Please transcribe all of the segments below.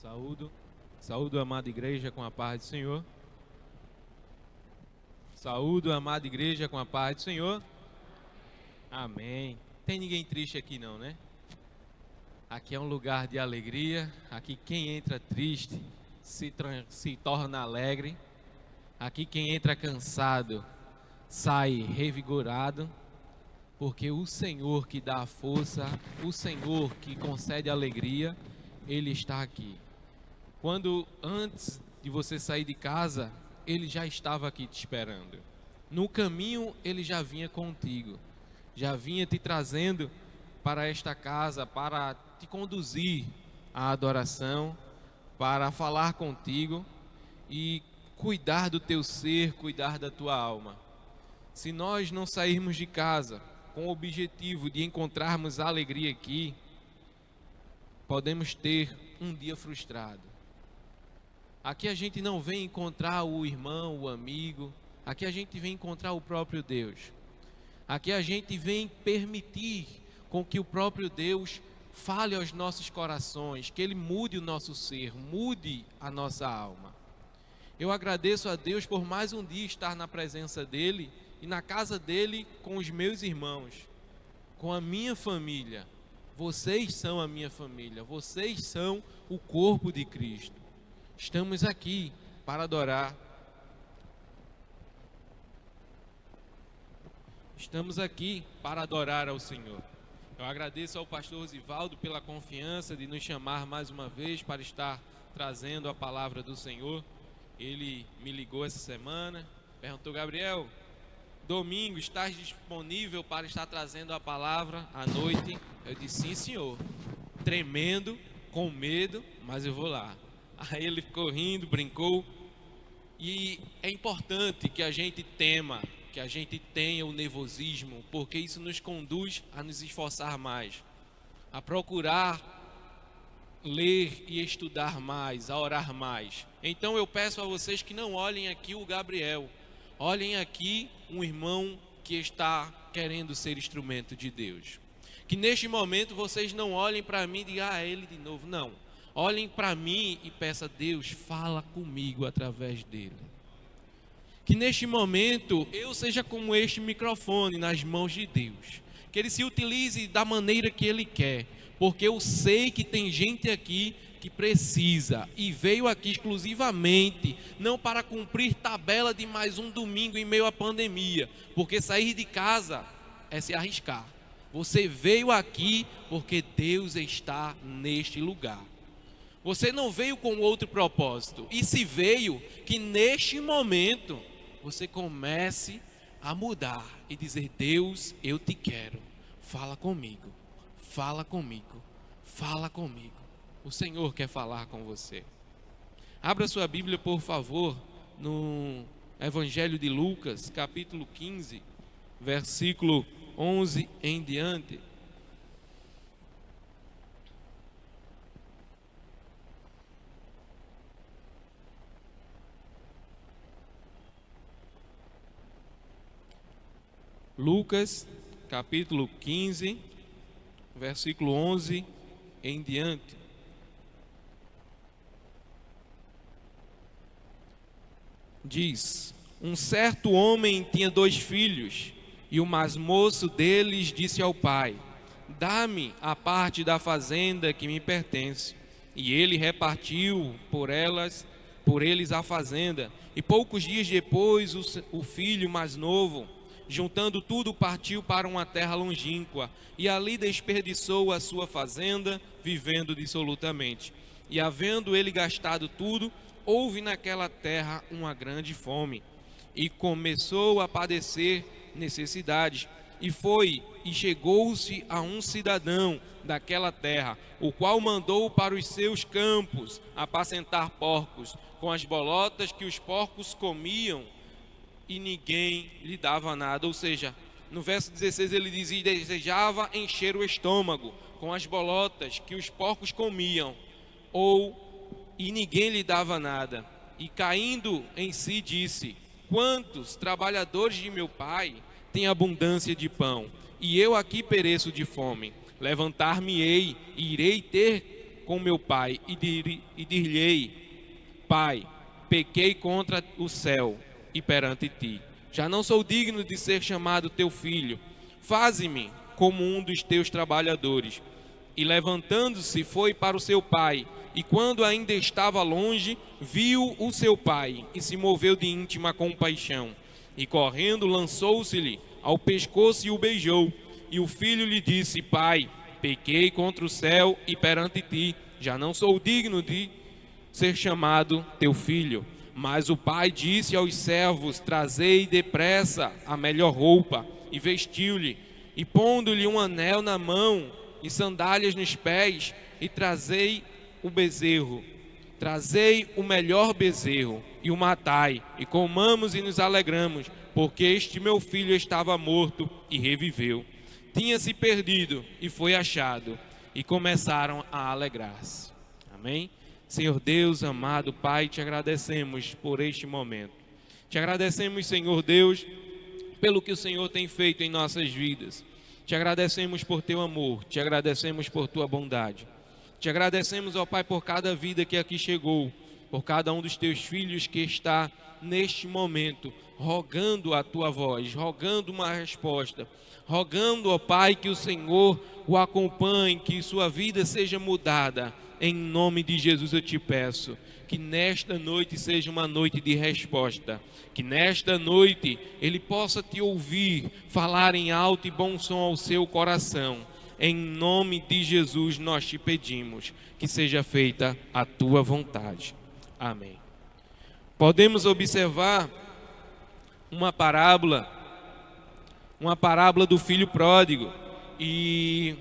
Saúdo a amada igreja com a paz do Senhor. Saúdo a amada igreja com a paz do Senhor. Amém. Tem ninguém triste aqui não, né? Aqui é um lugar de alegria. Aqui quem entra triste se torna alegre. Aqui quem entra cansado sai revigorado. Porque o Senhor que dá a força, o Senhor que concede alegria, Ele está aqui. Quando antes de você sair de casa, Ele já estava aqui te esperando. No caminho, Ele já vinha contigo. Já vinha te trazendo para esta casa, para te conduzir à adoração, para falar contigo e cuidar do teu ser, cuidar da tua alma. Se nós não sairmos de casa com o objetivo de encontrarmos alegria aqui, podemos ter um dia frustrado. Aqui a gente não vem encontrar o irmão, o amigo. Aqui a gente vem encontrar o próprio Deus. Aqui a gente vem permitir com que o próprio Deus fale aos nossos corações, que Ele mude o nosso ser, mude a nossa alma. Eu agradeço a Deus por mais um dia estar na presença dEle e na casa dEle com os meus irmãos, com a minha família. Vocês são a minha família, vocês são o corpo de Cristo. Estamos aqui para adorar. Estamos aqui para adorar ao Senhor. Eu agradeço ao pastor Zivaldo pela confiança de nos chamar mais uma vez para estar trazendo a palavra do Senhor. Ele me ligou essa semana, perguntou: Gabriel, domingo estás disponível para estar trazendo a palavra à noite? Eu disse: sim, senhor. Tremendo, com medo, mas eu vou lá. Aí ele ficou rindo, brincou. E é importante que a gente tema, que a gente tenha o nervosismo, porque isso nos conduz a nos esforçar mais, a procurar ler e estudar mais, a orar mais. Então eu peço a vocês que não olhem aqui o Gabriel, olhem aqui um irmão que está querendo ser instrumento de Deus. Que neste momento vocês não olhem para mim e digam: ah, é ele de novo. Não. Olhem para mim e peçam a Deus: fala comigo através dele. Que neste momento eu seja como este microfone nas mãos de Deus. Que ele se utilize da maneira que ele quer. Porque eu sei que tem gente aqui que precisa e veio aqui exclusivamente, não para cumprir tabela de mais um domingo em meio à pandemia. Porque sair de casa é se arriscar. Você veio aqui porque Deus está neste lugar. Você não veio com outro propósito. E se veio, que neste momento você comece a mudar e dizer: Deus, eu te quero. Fala comigo, fala comigo, fala comigo. O Senhor quer falar com você. Abra sua Bíblia, por favor, no Evangelho de Lucas, capítulo 15, versículo 11 em diante. Lucas, capítulo 15, versículo 11 em diante. Diz: um certo homem tinha 2 filhos, e o mais moço deles disse ao pai: dá-me a parte da fazenda que me pertence. E ele repartiu por eles a fazenda. E poucos dias depois, o filho mais novo, juntando tudo, partiu para uma terra longínqua, e ali desperdiçou a sua fazenda, vivendo dissolutamente. E havendo ele gastado tudo, houve naquela terra uma grande fome, e começou a padecer necessidades. E chegou-se a um cidadão daquela terra, o qual mandou para os seus campos apacentar porcos, com as bolotas que os porcos comiam, e ninguém lhe dava nada. Ou seja, no verso 16 ele dizia: desejava encher o estômago com as bolotas que os porcos comiam, e ninguém lhe dava nada. E caindo em si disse: quantos trabalhadores de meu pai têm abundância de pão, e eu aqui pereço de fome? Levantar-me-ei e irei ter com meu pai e dir-lhe: Pai, pequei contra o céu e perante ti. Já não sou digno de ser chamado teu filho. Faze-me como um dos teus trabalhadores. E levantando-se, foi para o seu pai. E quando ainda estava longe, viu o seu pai e se moveu de íntima compaixão. E correndo, lançou-se-lhe ao pescoço e o beijou. E o filho lhe disse: Pai, pequei contra o céu e perante ti. Já não sou digno de ser chamado teu filho. Mas o pai disse aos servos: Trazei depressa a melhor roupa, e vestiu-lhe, e pondo-lhe um anel na mão, e sandálias nos pés, e trazei o bezerro. Trazei o melhor bezerro, e o matai, e comamos e nos alegramos, porque este meu filho estava morto e reviveu. Tinha-se perdido e foi achado, e começaram a alegrar-se. Amém? Senhor Deus, amado Pai, te agradecemos por este momento. Te agradecemos, Senhor Deus, pelo que o Senhor tem feito em nossas vidas. Te agradecemos por teu amor, te agradecemos por tua bondade. Te agradecemos, ó Pai, por cada vida que aqui chegou, por cada um dos teus filhos que está neste momento, rogando a tua voz, rogando uma resposta, rogando, ó Pai, que o Senhor o acompanhe, que sua vida seja mudada. Em nome de Jesus eu te peço que nesta noite seja uma noite de resposta, que nesta noite ele possa te ouvir falar em alto e bom som ao seu coração. Em nome de Jesus nós te pedimos que seja feita a tua vontade. Amém. Podemos observar uma parábola do filho pródigo, e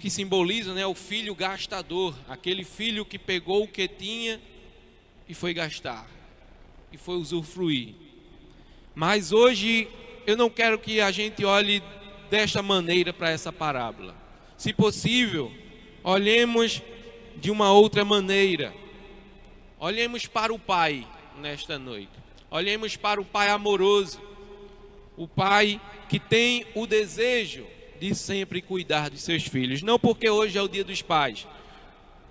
que simboliza, né, o filho gastador, aquele filho que pegou o que tinha e foi gastar, e foi usufruir. Mas hoje eu não quero que a gente olhe desta maneira para essa parábola. Se possível, olhemos de uma outra maneira. Olhemos para o Pai nesta noite. Olhemos para o Pai amoroso, o Pai que tem o desejo de sempre cuidar dos seus filhos. Não porque hoje é o dia dos pais,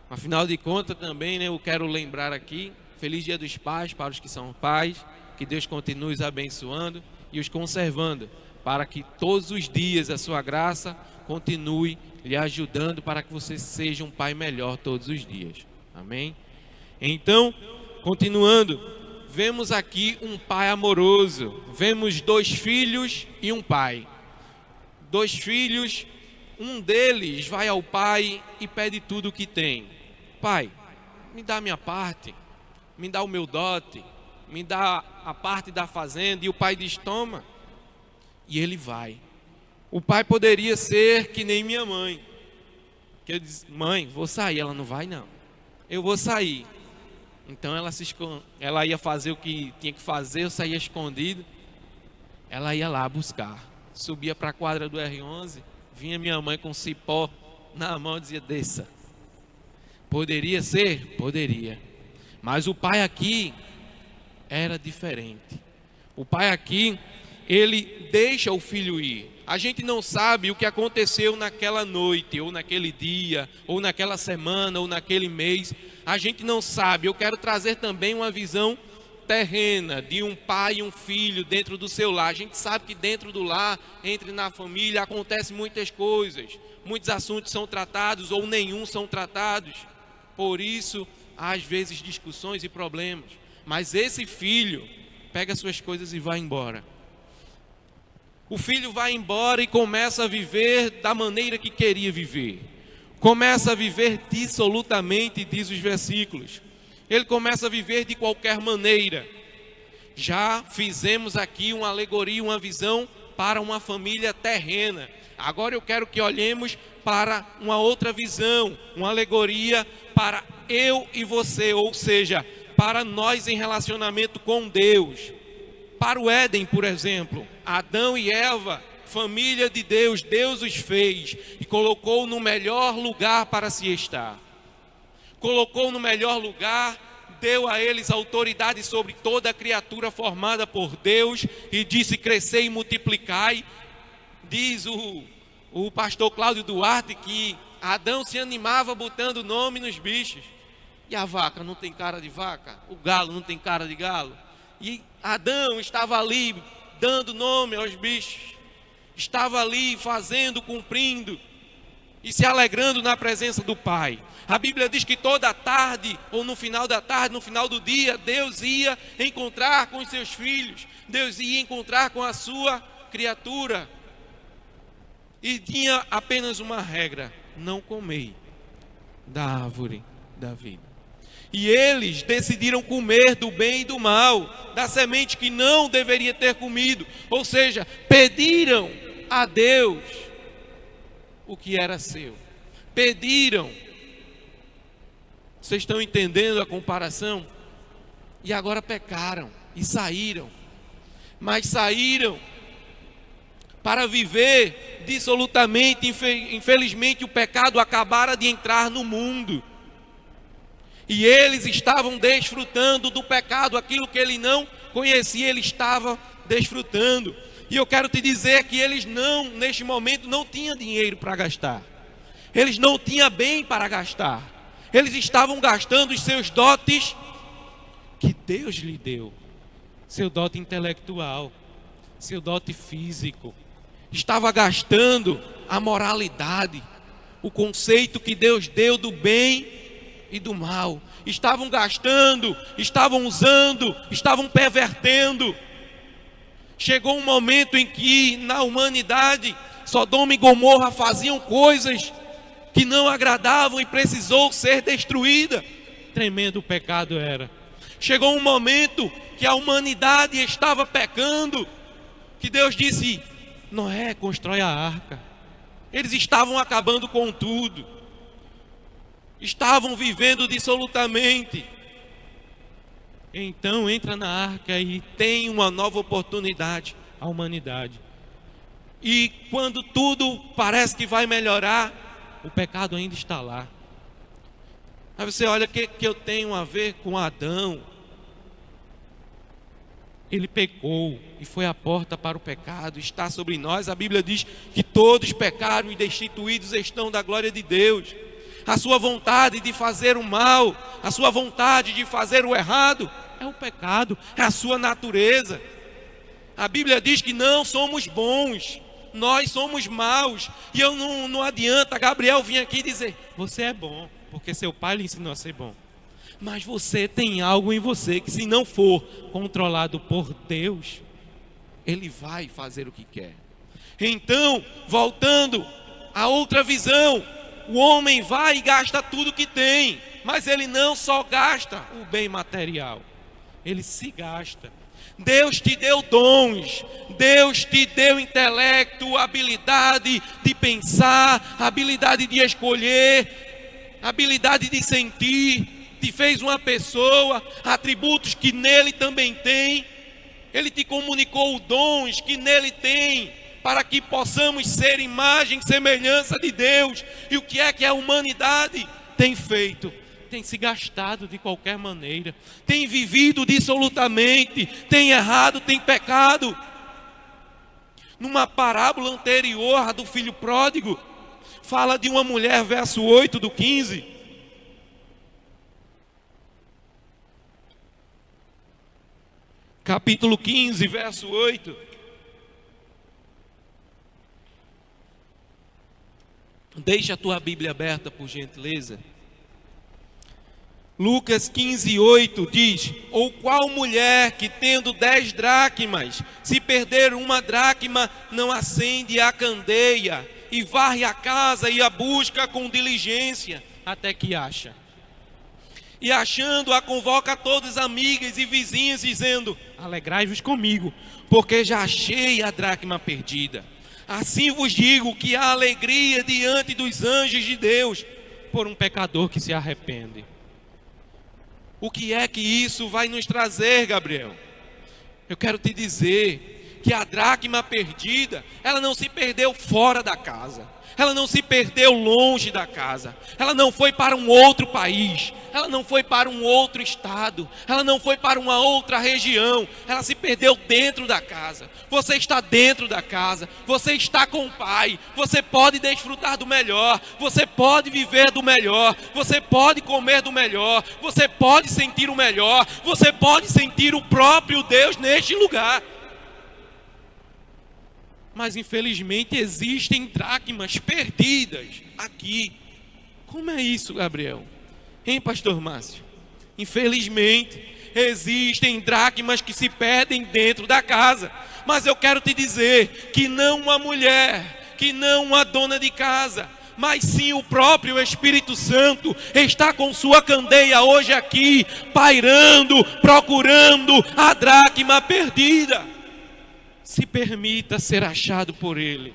afinal de contas também, né, eu quero lembrar aqui, feliz dia dos pais para os que são pais, que Deus continue os abençoando e os conservando, para que todos os dias a sua graça continue lhe ajudando para que você seja um pai melhor todos os dias. Amém? Então, continuando, vemos aqui um pai amoroso, vemos 2 filhos e um pai. 2 filhos, um deles vai ao pai e pede tudo o que tem. Pai, me dá a minha parte, me dá o meu dote, me dá a parte da fazenda. E o pai diz: toma. E ele vai. O pai poderia ser que nem minha mãe, que eu disse: mãe, vou sair. Ela: não vai não, eu vou sair. Então ela ia fazer o que tinha que fazer, eu saía escondido. Ela ia lá buscar. Subia para a quadra do R11, vinha minha mãe com um cipó na mão e dizia: desça. Poderia ser? Poderia. Mas o pai aqui era diferente. O pai aqui, ele deixa o filho ir. A gente não sabe o que aconteceu naquela noite, ou naquele dia, ou naquela semana, ou naquele mês. A gente não sabe. Eu quero trazer também uma visão terrena de um pai e um filho dentro do seu lar. A gente sabe que dentro do lar, na família, acontecem muitas coisas, muitos assuntos são tratados ou nenhum são tratados. Por isso, há às vezes discussões e problemas. Mas esse filho pega suas coisas e vai embora. O filho vai embora e começa a viver da maneira que queria viver. Começa a viver dissolutamente, diz os versículos. Ele começa a viver de qualquer maneira. Já fizemos aqui uma alegoria, uma visão para uma família terrena. Agora eu quero que olhemos para uma outra visão, uma alegoria para eu e você, ou seja, para nós em relacionamento com Deus. Para o Éden, por exemplo, Adão e Eva, família de Deus, Deus os fez e colocou no melhor lugar para se estar. Colocou no melhor lugar, deu a eles autoridade sobre toda a criatura formada por Deus e disse: crescei e multiplicai. Diz o pastor Cláudio Duarte que Adão se animava botando nome nos bichos. E a vaca não tem cara de vaca? O galo não tem cara de galo? E Adão estava ali dando nome aos bichos. Estava ali fazendo, cumprindo e se alegrando na presença do Pai. A Bíblia diz que toda tarde, ou no final da tarde, no final do dia, Deus ia encontrar com os seus filhos. Deus ia encontrar com a sua criatura. E tinha apenas uma regra: não comei da árvore da vida. E eles decidiram comer do bem e do mal, da semente que não deveria ter comido. Ou seja, pediram a Deus o que era seu. Pediram. Vocês estão entendendo a comparação? E agora pecaram e saíram. Mas saíram para viver dissolutamente. Infelizmente o pecado acabara de entrar no mundo. E eles estavam desfrutando do pecado, aquilo que ele não conhecia, ele estava desfrutando. E eu quero te dizer que eles neste momento, não tinham dinheiro para gastar. Eles não tinham bem para gastar. Eles estavam gastando os seus dotes que Deus lhe deu. Seu dote intelectual, seu dote físico. Estava gastando a moralidade, o conceito que Deus deu do bem e do mal. Estavam gastando, estavam usando, estavam pervertendo. Chegou um momento em que na humanidade Sodoma e Gomorra faziam coisas que não agradavam e precisou ser destruída. Tremendo pecado era. Chegou um momento que a humanidade estava pecando, que Deus disse: Noé, constrói a arca. Eles estavam acabando com tudo. Estavam vivendo dissolutamente. Então entra na arca e tem uma nova oportunidade a humanidade. E quando tudo parece que vai melhorar, o pecado ainda está lá. Aí você olha, o que eu tenho a ver com Adão? Ele pecou e foi a porta para o pecado, está sobre nós. A Bíblia diz que todos pecaram e destituídos estão da glória de Deus. A sua vontade de fazer o mal, a sua vontade de fazer o errado, é o pecado, é a sua natureza. A Bíblia diz que não somos bons, nós somos maus. E eu não adianta Gabriel vir aqui dizer: você é bom, porque seu pai lhe ensinou a ser bom. Mas você tem algo em você que, se não for controlado por Deus, Ele vai fazer o que quer. Então, voltando a outra visão, o homem vai e gasta tudo que tem, mas ele não só gasta o bem material, ele se gasta. Deus te deu dons, Deus te deu intelecto, habilidade de pensar, habilidade de escolher, habilidade de sentir. Te fez uma pessoa, atributos que nele também tem. Ele te comunicou dons que nele tem, para que possamos ser imagem e semelhança de Deus. E o que é a humanidade tem feito? Tem se gastado de qualquer maneira, tem vivido dissolutamente, tem errado, tem pecado. Numa parábola anterior, a do filho pródigo, fala de uma mulher, verso 8 do 15. Capítulo 15, verso 8. Deixa a tua Bíblia aberta, por gentileza. Lucas 15, 8 diz: ou qual mulher que tendo 10 dracmas, se perder uma dracma, não acende a candeia e varre a casa e a busca com diligência até que acha? E achando, a convoca todas amigas e vizinhas, dizendo: alegrai-vos comigo, porque já achei a dracma perdida. Assim vos digo que há alegria diante dos anjos de Deus por um pecador que se arrepende. O que é que isso vai nos trazer, Gabriel? Eu quero te dizer que a dracma perdida, ela não se perdeu fora da casa. Ela não se perdeu longe da casa. Ela não foi para um outro país. Ela não foi para um outro estado. Ela não foi para uma outra região. Ela se perdeu dentro da casa. Você está dentro da casa. Você está com o Pai. Você pode desfrutar do melhor. Você pode viver do melhor. Você pode comer do melhor. Você pode sentir o melhor. Você pode sentir o próprio Deus neste lugar. Mas infelizmente existem dracmas perdidas aqui. Como é isso, Gabriel? Hein, pastor Márcio? Infelizmente existem dracmas que se perdem dentro da casa. Mas eu quero te dizer que não uma mulher, que não uma dona de casa, mas sim o próprio Espírito Santo está com sua candeia hoje aqui, pairando, procurando a dracma perdida. Se permita ser achado por Ele.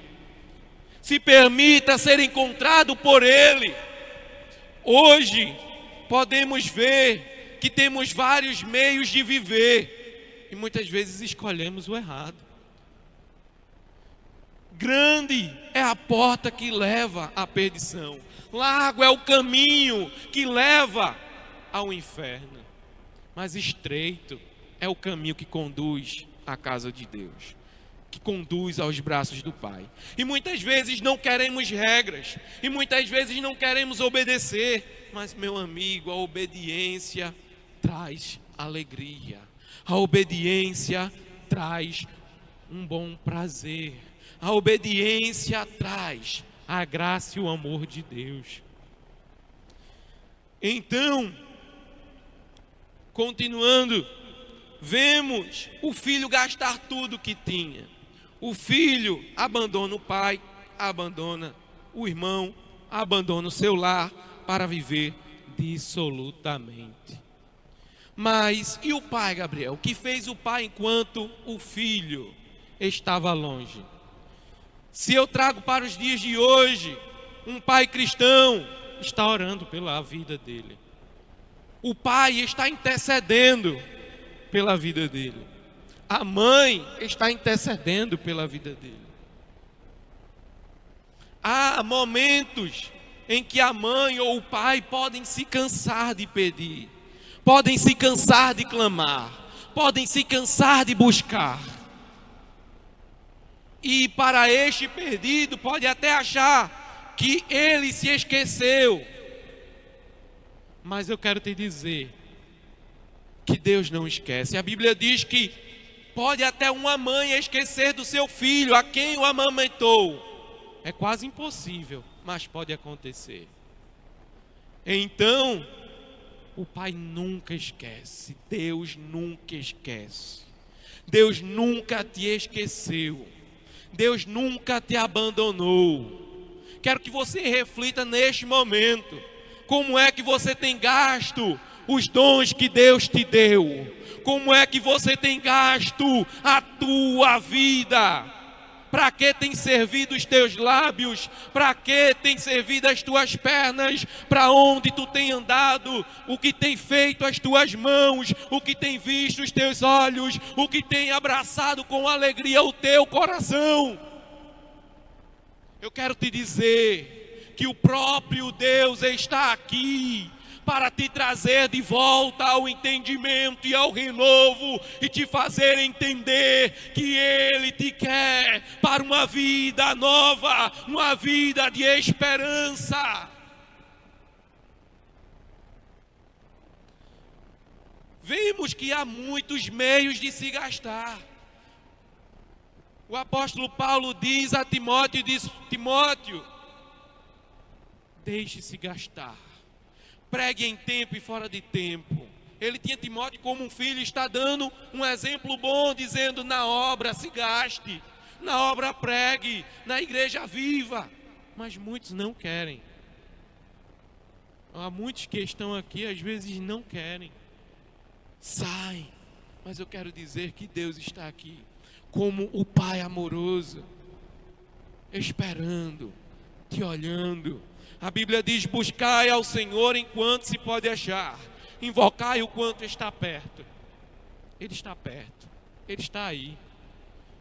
Se permita ser encontrado por Ele. Hoje podemos ver que temos vários meios de viver e muitas vezes escolhemos o errado. Grande é a porta que leva à perdição. Largo é o caminho que leva ao inferno. Mas estreito é o caminho que conduz à casa de Deus, que conduz aos braços do Pai. E muitas vezes não queremos regras, e muitas vezes não queremos obedecer, mas meu amigo, a obediência traz alegria, a obediência traz um bom prazer, a obediência traz a graça e o amor de Deus. Então, continuando, vemos o filho gastar tudo que tinha. O filho abandona o pai, abandona o irmão, abandona o seu lar para viver dissolutamente. Mas e o pai, Gabriel? O que fez o pai enquanto o filho estava longe? Se eu trago para os dias de hoje, um pai cristão está orando pela vida dele. O pai está intercedendo pela vida dele. A mãe está intercedendo pela vida dele. Há momentos em que a mãe ou o pai podem se cansar de pedir, podem se cansar de clamar, podem se cansar de buscar. E para este perdido pode até achar que ele se esqueceu. Mas eu quero te dizer que Deus não esquece. A Bíblia diz que pode até uma mãe esquecer do seu filho, a quem o amamentou. É quase impossível, mas pode acontecer. Então, o Pai nunca esquece. Deus nunca esquece. Deus nunca te esqueceu. Deus nunca te abandonou. Quero que você reflita neste momento. Como é que você tem gasto os dons que Deus te deu? Como é que você tem gasto a tua vida? Para que tem servido os teus lábios? Para que tem servido as tuas pernas? Para onde tu tem andado? O que tem feito as tuas mãos? O que tem visto os teus olhos? O que tem abraçado com alegria o teu coração? Eu quero te dizer que o próprio Deus está aqui para te trazer de volta ao entendimento e ao renovo, e te fazer entender que Ele te quer para uma vida nova, uma vida de esperança. Vemos que há muitos meios de se gastar. O apóstolo Paulo diz a Timóteo, Timóteo, deixe-se gastar. Pregue em tempo e fora de tempo. Ele tinha Timóteo como um filho, está dando um exemplo bom, dizendo: na obra se gaste, na obra pregue, na igreja viva. Mas muitos não querem. Há muitos que estão aqui, às vezes não querem. Saem. Mas eu quero dizer que Deus está aqui, como o Pai amoroso, esperando, te olhando. A Bíblia diz: buscai ao Senhor enquanto se pode achar, invocai o quanto está perto. Ele está perto, Ele está aí.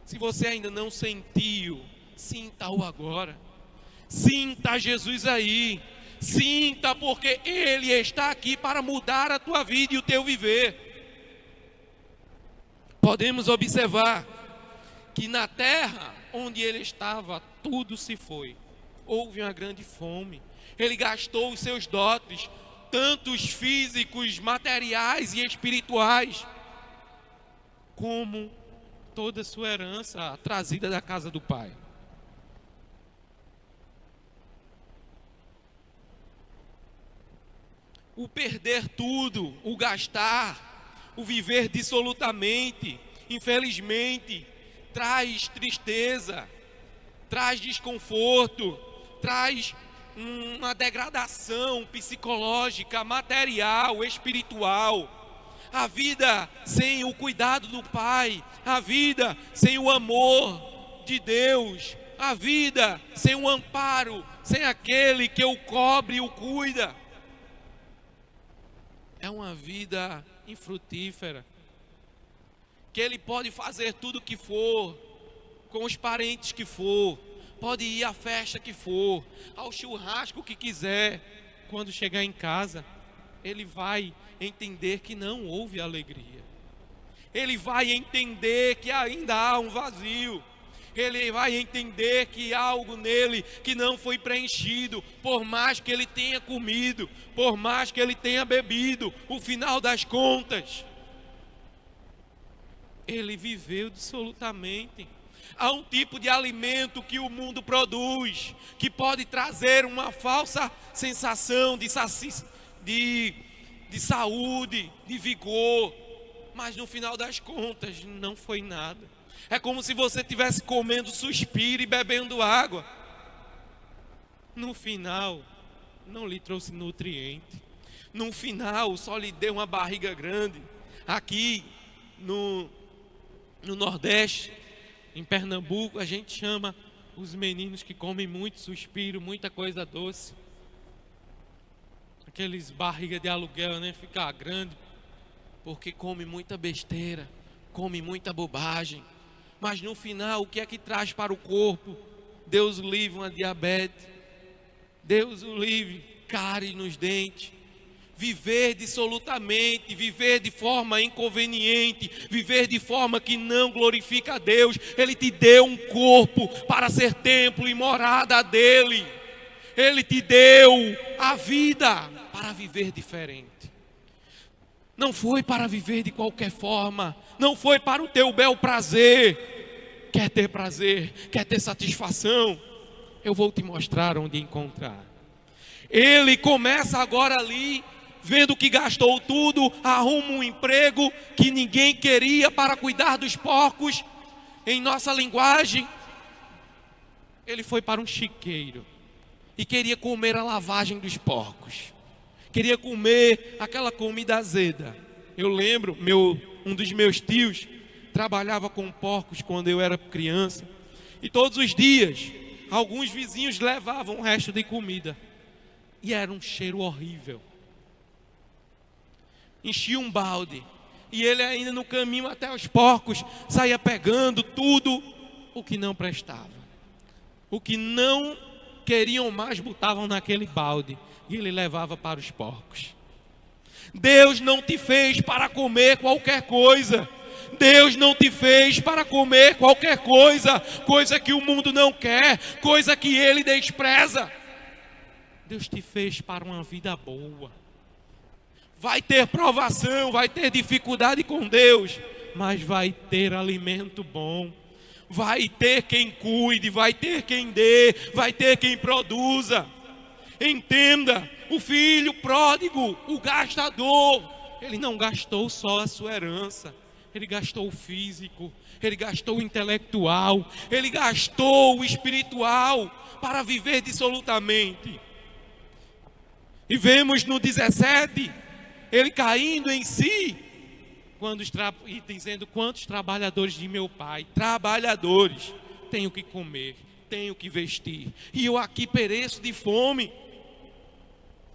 Se você ainda não sentiu, sinta-o agora. Sinta Jesus aí. Sinta, porque Ele está aqui para mudar a tua vida e o teu viver. Podemos observar que na terra onde Ele estava, tudo se foi. Houve uma grande fome. Ele gastou os seus dotes, tanto os físicos, materiais e espirituais, como toda a sua herança trazida da casa do Pai. O perder tudo, o gastar, o viver dissolutamente, infelizmente, traz tristeza, traz desconforto, traz uma degradação psicológica, material, espiritual. A vida sem o cuidado do Pai, a vida sem o amor de Deus, a vida sem o amparo, sem aquele que o cobre e o cuida, é uma vida infrutífera. Que ele pode fazer tudo o que for, com os parentes que for, pode ir à festa que for, ao churrasco que quiser. Quando chegar em casa, ele vai entender que não houve alegria. Ele vai entender que ainda há um vazio. Ele vai entender que há algo nele que não foi preenchido, por mais que ele tenha comido, por mais que ele tenha bebido. O final das contas, ele viveu dissolutamente. Há um tipo de alimento que o mundo produz, que pode trazer uma falsa sensação de saúde, de vigor, mas no final das contas não foi nada. É como se você estivesse comendo suspiro e bebendo água. No final, não lhe trouxe nutriente. No final, só lhe deu uma barriga grande. Aqui no Nordeste, em Pernambuco, a gente chama os meninos que comem muito suspiro, muita coisa doce. Aqueles barriga de aluguel, né? Fica grande, porque come muita besteira, come muita bobagem. Mas no final, o que é que traz para o corpo? Deus o livre uma diabetes, Deus o livre cárie nos dentes. Viver dissolutamente, viver de forma inconveniente, viver de forma que não glorifica a Deus. Ele te deu um corpo para ser templo e morada dele. Ele te deu a vida para viver diferente. Não foi para viver de qualquer forma, não foi para o teu bel prazer. Quer ter prazer, quer ter satisfação? Eu vou te mostrar onde encontrar. Ele começa agora ali, vendo que gastou tudo, arruma um emprego que ninguém queria para cuidar dos porcos. Em nossa linguagem, ele foi para um chiqueiro e queria comer a lavagem dos porcos. Queria comer aquela comida azeda. Eu lembro, um dos meus tios trabalhava com porcos quando eu era criança. E todos os dias, alguns vizinhos levavam o resto de comida. E era um cheiro horrível. Enchia um balde. E ele ainda no caminho até os porcos saía pegando tudo o que não prestava. O que não queriam mais botavam naquele balde. E ele levava para os porcos. Deus não te fez para comer qualquer coisa. Deus não te fez para comer qualquer coisa. Coisa que o mundo não quer. Coisa que ele despreza. Deus te fez para uma vida boa. Vai ter provação, vai ter dificuldade com Deus, mas vai ter alimento bom. Vai ter quem cuide, vai ter quem dê, vai ter quem produza. Entenda, o filho pródigo, o gastador, ele não gastou só a sua herança, ele gastou o físico, ele gastou o intelectual, ele gastou o espiritual para viver dissolutamente. E vemos no 17, ele caindo em si, e dizendo: quantos trabalhadores de meu pai, trabalhadores, tenho que comer, tenho que vestir, e eu aqui pereço de fome.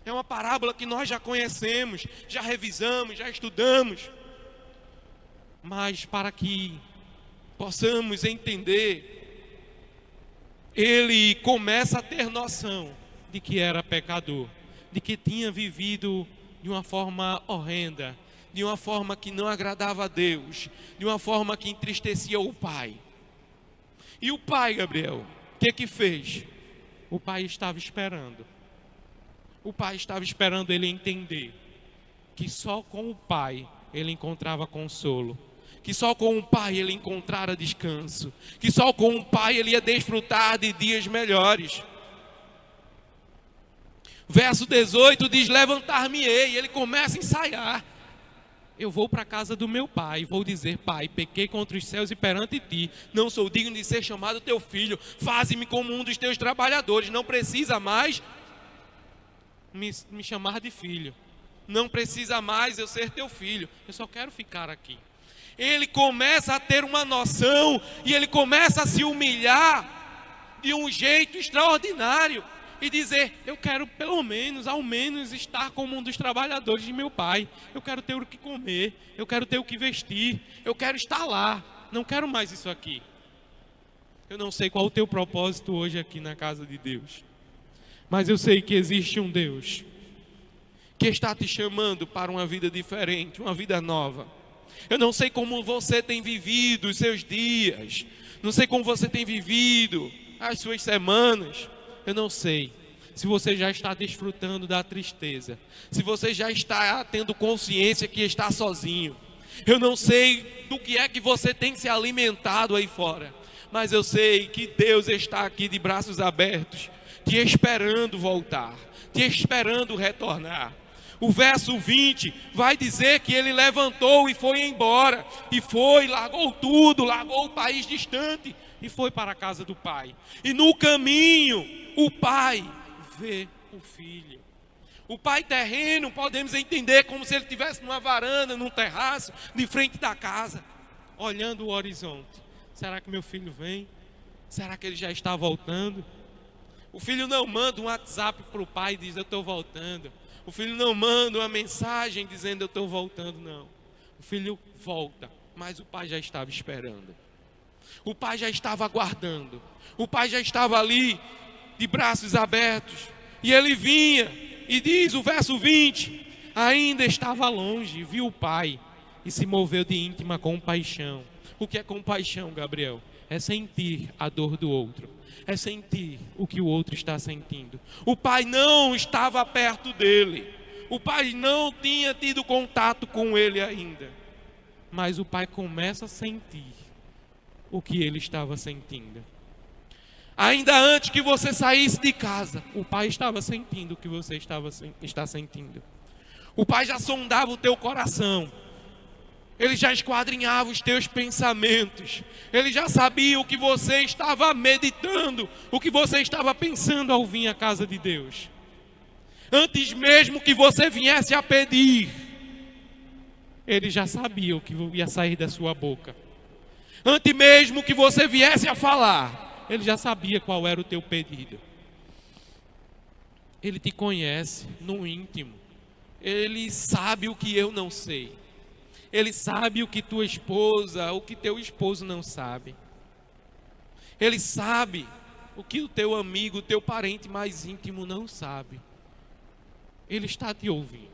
É uma parábola que nós já conhecemos, já revisamos, já estudamos. Mas para que possamos entender, ele começa a ter noção de que era pecador, de que tinha vivido de uma forma horrenda, de uma forma que não agradava a Deus, de uma forma que entristecia o pai. E o pai, Gabriel, o que fez? O pai estava esperando. O pai estava esperando ele entender que só com o pai ele encontrava consolo, que só com o pai ele encontrara descanso, que só com o pai ele ia desfrutar de dias melhores. Verso 18 diz: levantar-me-ei. Ele começa a ensaiar. Eu vou para a casa do meu pai, vou dizer: pai, pequei contra os céus e perante ti, não sou digno de ser chamado teu filho, faze-me como um dos teus trabalhadores. Não precisa mais me chamar de filho, não precisa mais eu ser teu filho, eu só quero ficar aqui. Ele começa a ter uma noção e ele começa a se humilhar de um jeito extraordinário e dizer: eu quero pelo menos, ao menos estar como um dos trabalhadores de meu pai. Eu quero ter o que comer, eu quero ter o que vestir, eu quero estar lá, não quero mais isso aqui. Eu não sei qual o teu propósito hoje aqui na casa de Deus, mas eu sei que existe um Deus que está te chamando para uma vida diferente, uma vida nova. Eu não sei como você tem vivido os seus dias, não sei como você tem vivido as suas semanas. Eu não sei se você já está desfrutando da tristeza, se você já está tendo consciência que está sozinho. Eu não sei do que é que você tem se alimentado aí fora, mas eu sei que Deus está aqui de braços abertos, te esperando voltar, te esperando retornar. O verso 20 vai dizer que ele levantou e foi embora, e foi, largou tudo, largou o país distante e foi para a casa do pai. E no caminho, o pai vê o filho. O pai terreno, podemos entender como se ele estivesse numa varanda, num terraço, de frente da casa, olhando o horizonte. Será que meu filho vem? Será que ele já está voltando? O filho não manda um WhatsApp para o pai e diz: eu estou voltando. O filho não manda uma mensagem dizendo: eu estou voltando, não. O filho volta, mas o pai já estava esperando. O pai já estava aguardando. O pai já estava ali, de braços abertos. E ele vinha, e diz o verso 20: ainda estava longe, viu o pai, e se moveu de íntima compaixão. O que é compaixão, Gabriel? É sentir a dor do outro, é sentir o que o outro está sentindo. O pai não estava perto dele, o pai não tinha tido contato com ele ainda, mas o pai começa a sentir o que ele estava sentindo. Ainda antes que você saísse de casa, o pai estava sentindo o que você está sentindo. O pai já sondava o teu coração. Ele já esquadrinhava os teus pensamentos. Ele já sabia o que você estava meditando, o que você estava pensando ao vir à casa de Deus. Antes mesmo que você viesse a pedir, ele já sabia o que ia sair da sua boca. Antes mesmo que você viesse a falar, ele já sabia qual era o teu pedido. Ele te conhece no íntimo. Ele sabe o que eu não sei. Ele sabe o que tua esposa, o que teu esposo não sabe. Ele sabe o que o teu amigo, o teu parente mais íntimo não sabe. Ele está te ouvindo.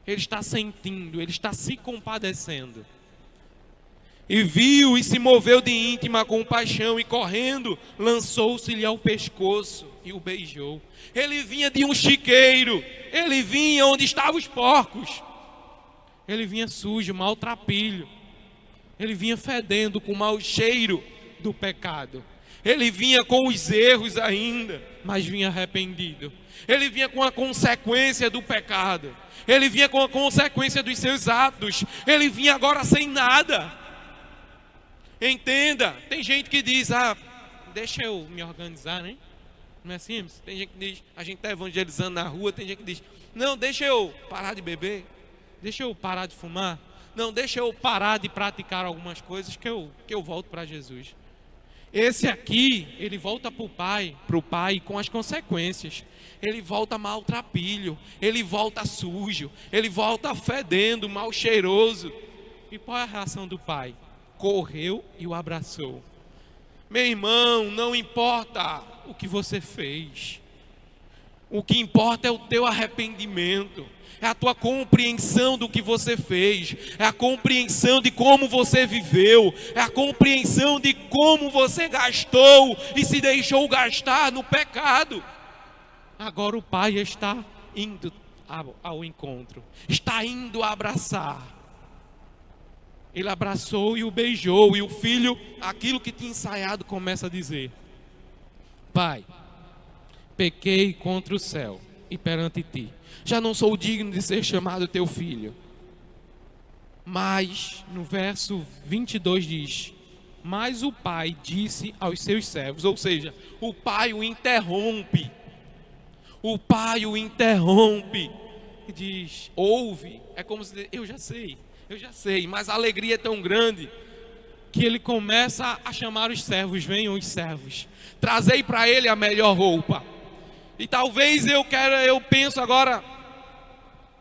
Ele está sentindo, ele está se compadecendo. E viu e se moveu de íntima compaixão, e correndo, lançou-se-lhe ao pescoço e o beijou. Ele vinha de um chiqueiro, ele vinha onde estavam os porcos. Ele vinha sujo, maltrapilho. Ele vinha fedendo com o mau cheiro do pecado. Ele vinha com os erros ainda, mas vinha arrependido. Ele vinha com a consequência do pecado. Ele vinha com a consequência dos seus atos. Ele vinha agora sem nada. Entenda, tem gente que diz: deixa eu me organizar, né? Não é assim? Tem gente que diz: a gente está evangelizando na rua. Tem gente que diz: não, deixa eu parar de beber. Deixa eu parar de fumar. Não, deixa eu parar de praticar algumas coisas que eu volto para Jesus. Esse aqui, ele volta para o pai com as consequências. Ele volta maltrapilho, ele volta sujo, ele volta fedendo, mal cheiroso. E qual é a reação do pai? correu e o abraçou. Meu irmão, não importa o que você fez. O que importa é o teu arrependimento. É a tua compreensão do que você fez. É a compreensão de como você viveu. É a compreensão de como você gastou e se deixou gastar no pecado. Agora o pai está indo ao encontro. Está indo abraçar. Ele abraçou e o beijou. E o filho, aquilo que tinha ensaiado, começa a dizer: Pai, pequei contra o céu e perante ti. Já não sou digno de ser chamado teu filho. Mas, no verso 22 diz: Mas o pai disse aos seus servos. Ou seja, o pai o interrompe. O pai o interrompe. E diz: ouve. É como se eu já sei. Mas a alegria é tão grande que ele começa a chamar os servos. Venham os servos. Trazei para ele a melhor roupa. E talvez eu penso agora,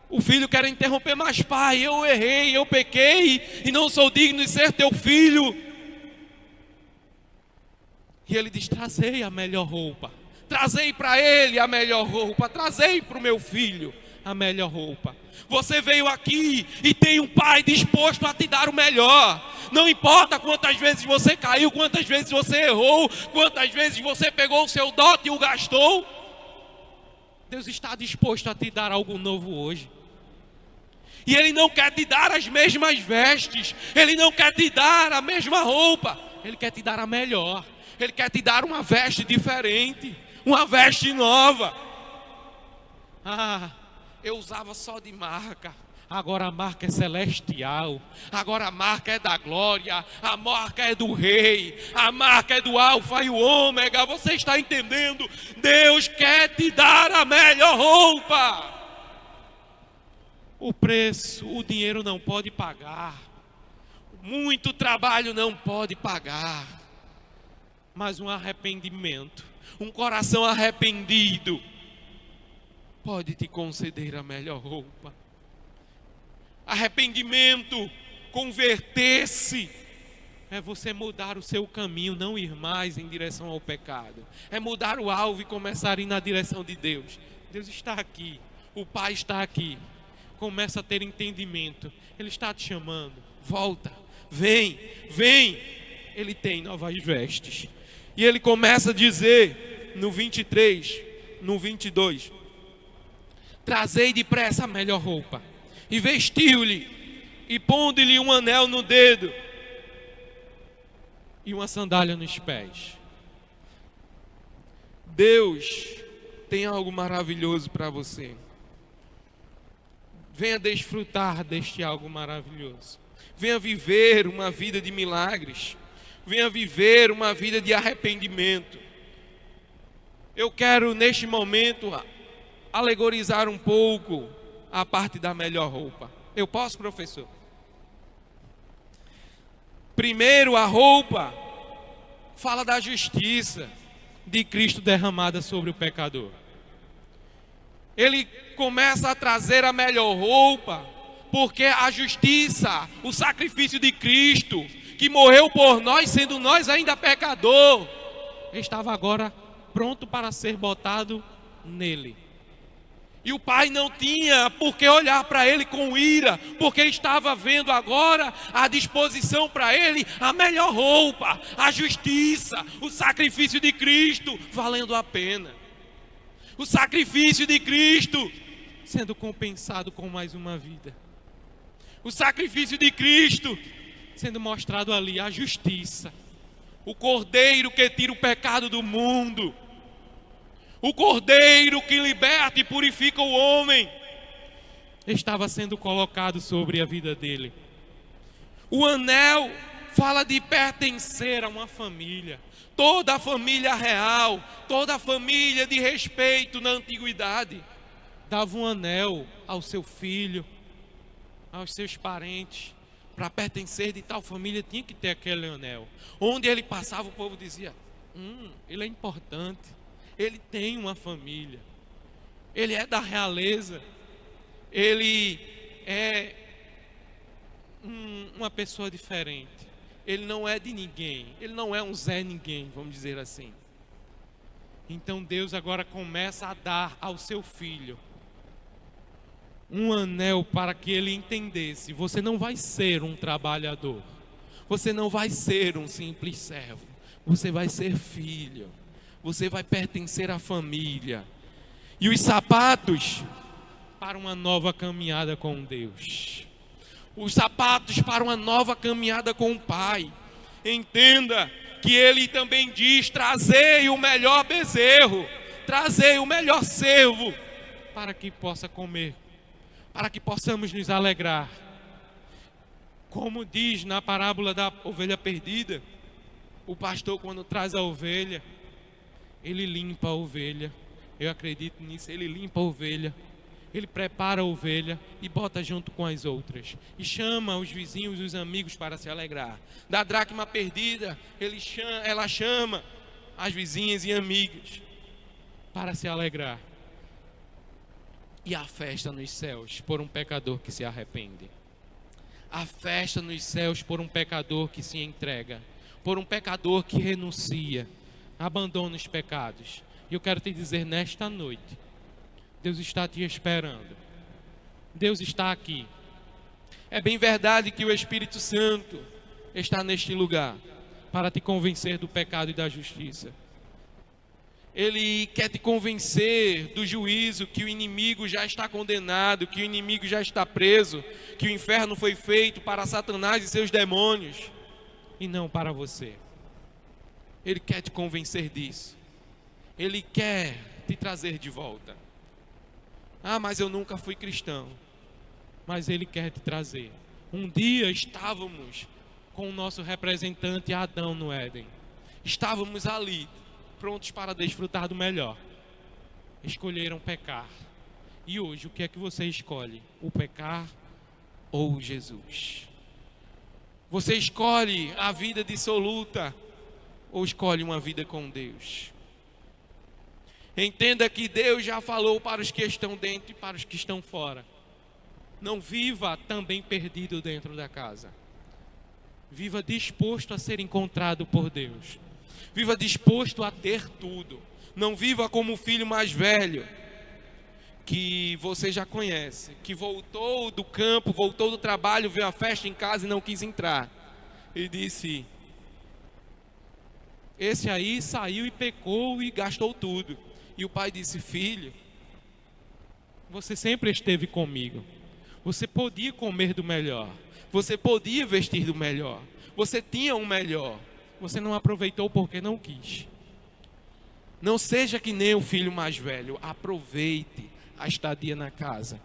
o filho quer interromper, mas pai, eu errei, eu pequei e não sou digno de ser teu filho. E ele diz: trazei a melhor roupa. Trazei para ele a melhor roupa. Trazei para o meu filho a melhor roupa. Você veio aqui e tem um pai disposto a te dar o melhor. Não importa quantas vezes você caiu, quantas vezes você errou, quantas vezes você pegou o seu dote e o gastou. Deus está disposto a te dar algo novo hoje. E Ele não quer te dar as mesmas vestes. Ele não quer te dar a mesma roupa. Ele quer te dar a melhor. Ele quer te dar uma veste diferente. Uma veste nova. Eu usava só de marca. Agora a marca é celestial. Agora a marca é da glória. A marca é do rei. A marca é do alfa e o ômega. Você está entendendo? Deus quer te dar a melhor roupa. O preço, o dinheiro não pode pagar. Muito trabalho não pode pagar. Mas um arrependimento, um coração arrependido, pode te conceder a melhor roupa. Arrependimento, converter-se, é você mudar o seu caminho, não ir mais em direção ao pecado. É mudar o alvo e começar a ir na direção de Deus. Deus está aqui, o Pai está aqui. Começa a ter entendimento. Ele está te chamando. Volta, vem, vem. Ele tem novas vestes. E ele começa a dizer no 23, no 22: trazei depressa a melhor roupa, e vestiu-lhe, e pondo-lhe um anel no dedo, e uma sandália nos pés. Deus tem algo maravilhoso para você. Venha desfrutar deste algo maravilhoso. Venha viver uma vida de milagres. Venha viver uma vida de arrependimento. Eu quero neste momento alegorizar um pouco a parte da melhor roupa. Eu posso, professor? Primeiro, a roupa fala da justiça de Cristo derramada sobre o pecador. Ele começa a trazer a melhor roupa, porque a justiça, o sacrifício de Cristo, que morreu por nós, sendo nós ainda pecador, estava agora pronto para ser botado nele. E o pai não tinha por que olhar para ele com ira, porque estava vendo agora a disposição para ele, a melhor roupa, a justiça, o sacrifício de Cristo valendo a pena. O sacrifício de Cristo sendo compensado com mais uma vida. O sacrifício de Cristo sendo mostrado ali, a justiça. O Cordeiro que tira o pecado do mundo. O Cordeiro que liberta e purifica o homem. Estava sendo colocado sobre a vida dele. O anel fala de pertencer a uma família. Toda a família real, toda a família de respeito na antiguidade, dava um anel ao seu filho, aos seus parentes. Para pertencer de tal família tinha que ter aquele anel. Onde ele passava, o povo dizia: ele é importante, ele tem uma família, ele é da realeza, ele é uma pessoa diferente. Ele não é de ninguém. Ele não é um Zé Ninguém, vamos dizer assim. Então Deus agora começa a dar ao seu filho um anel para que ele entendesse: você não vai ser um trabalhador, você não vai ser um simples servo, você vai ser filho, você vai pertencer à família. E os sapatos para uma nova caminhada com Deus, os sapatos para uma nova caminhada com o Pai. Entenda que Ele também diz: trazei o melhor bezerro, trazei o melhor servo, para que possa comer, para que possamos nos alegrar. Como diz na parábola da ovelha perdida, o pastor, quando traz a ovelha, ele limpa a ovelha. Eu acredito nisso. Ele limpa a ovelha, ele prepara a ovelha e bota junto com as outras, e chama os vizinhos, os amigos para se alegrar. Da dracma perdida, ela chama as vizinhas e amigas para se alegrar. E a festa nos céus por um pecador que se arrepende. A festa nos céus por um pecador que se entrega, por um pecador que renuncia, abandona os pecados. E eu quero te dizer nesta noite: Deus está te esperando. Deus está aqui. É bem verdade que o Espírito Santo está neste lugar para te convencer do pecado e da justiça. Ele quer te convencer do juízo, que o inimigo já está condenado, que o inimigo já está preso, que o inferno foi feito para Satanás e seus demônios, e não para você. Ele quer te convencer disso. Ele quer te trazer de volta. Ah, mas eu nunca fui cristão. Mas Ele quer te trazer. Um dia estávamos com o nosso representante Adão no Éden. Estávamos ali, prontos para desfrutar do melhor. Escolheram pecar. E hoje, o que é que você escolhe? O pecar ou Jesus? Você escolhe a vida dissoluta ou escolhe uma vida com Deus? Entenda que Deus já falou para os que estão dentro e para os que estão fora. Não viva também perdido dentro da casa. Viva disposto a ser encontrado por Deus. Viva disposto a ter tudo. Não viva como o filho mais velho, que você já conhece, que voltou do campo, voltou do trabalho, viu a festa em casa e não quis entrar. E disse: esse aí saiu e pecou e gastou tudo. E o pai disse: filho, você sempre esteve comigo. Você podia comer do melhor. Você podia vestir do melhor. Você tinha um melhor. Você não aproveitou porque não quis. Não seja que nem o filho mais velho. Aproveite a estadia na casa.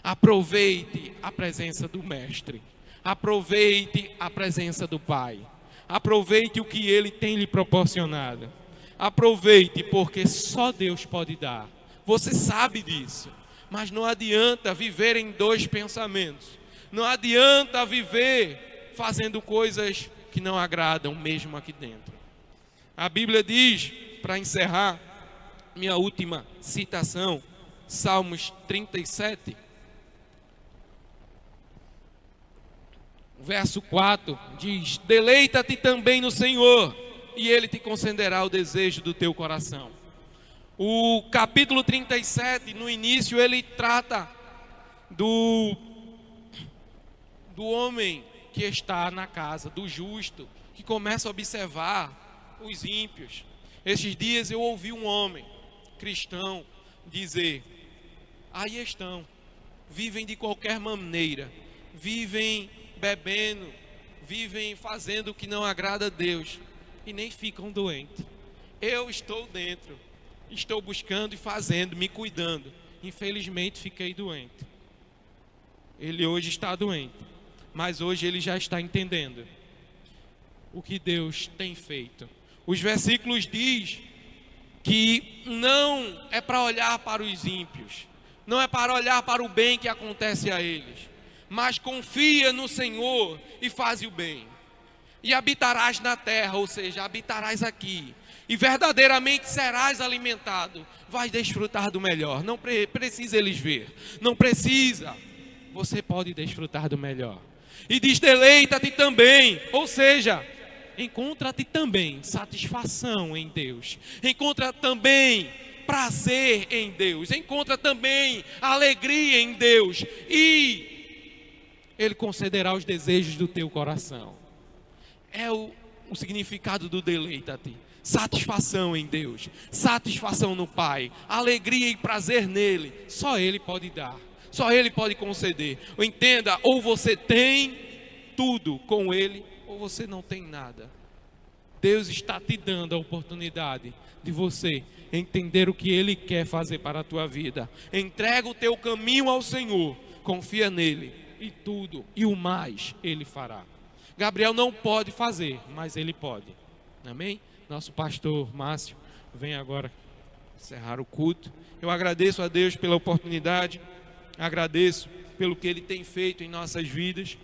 Aproveite a presença do mestre. Aproveite a presença do pai. Aproveite o que ele tem lhe proporcionado. Aproveite, porque só Deus pode dar. Você sabe disso. Mas não adianta viver em dois pensamentos. Não adianta viver fazendo coisas que não agradam mesmo aqui dentro. A Bíblia diz, para encerrar, minha última citação, Salmos 37, verso 4, diz: deleita-te também no Senhor, e Ele te concederá o desejo do teu coração. O capítulo 37, no início, ele trata do homem que está na casa, do justo, que começa a observar os ímpios. Esses dias eu ouvi um homem cristão dizer: aí estão, vivem de qualquer maneira, vivem bebendo, vivem fazendo o que não agrada a Deus e nem ficam doentes. Eu estou dentro, estou buscando e fazendo, me cuidando. Infelizmente fiquei doente. Ele hoje está doente, mas hoje ele já está entendendo o que Deus tem feito. Os versículos diz que não é para olhar para os ímpios, não é para olhar para o bem que acontece a eles, mas confia no Senhor e faz o bem. E habitarás na terra, ou seja, habitarás aqui, e verdadeiramente serás alimentado. Vais desfrutar do melhor. Não precisa eles ver, não precisa. Você pode desfrutar do melhor. E diz: deleita-te também. Ou seja, encontra-te também satisfação em Deus. Encontra também prazer em Deus. Encontra também alegria em Deus. E Ele concederá os desejos do teu coração. É o significado do deleita-te. Satisfação em Deus, satisfação no Pai, alegria e prazer nele. Só Ele pode dar, só Ele pode conceder. Entenda, ou você tem tudo com Ele, ou você não tem nada. Deus está te dando a oportunidade de você entender o que Ele quer fazer para a tua vida. Entrega o teu caminho ao Senhor, confia nele, e tudo, e o mais Ele fará. Gabriel não pode fazer, mas Ele pode. Amém? Nosso pastor Márcio vem agora encerrar o culto. Eu agradeço a Deus pela oportunidade, agradeço pelo que Ele tem feito em nossas vidas.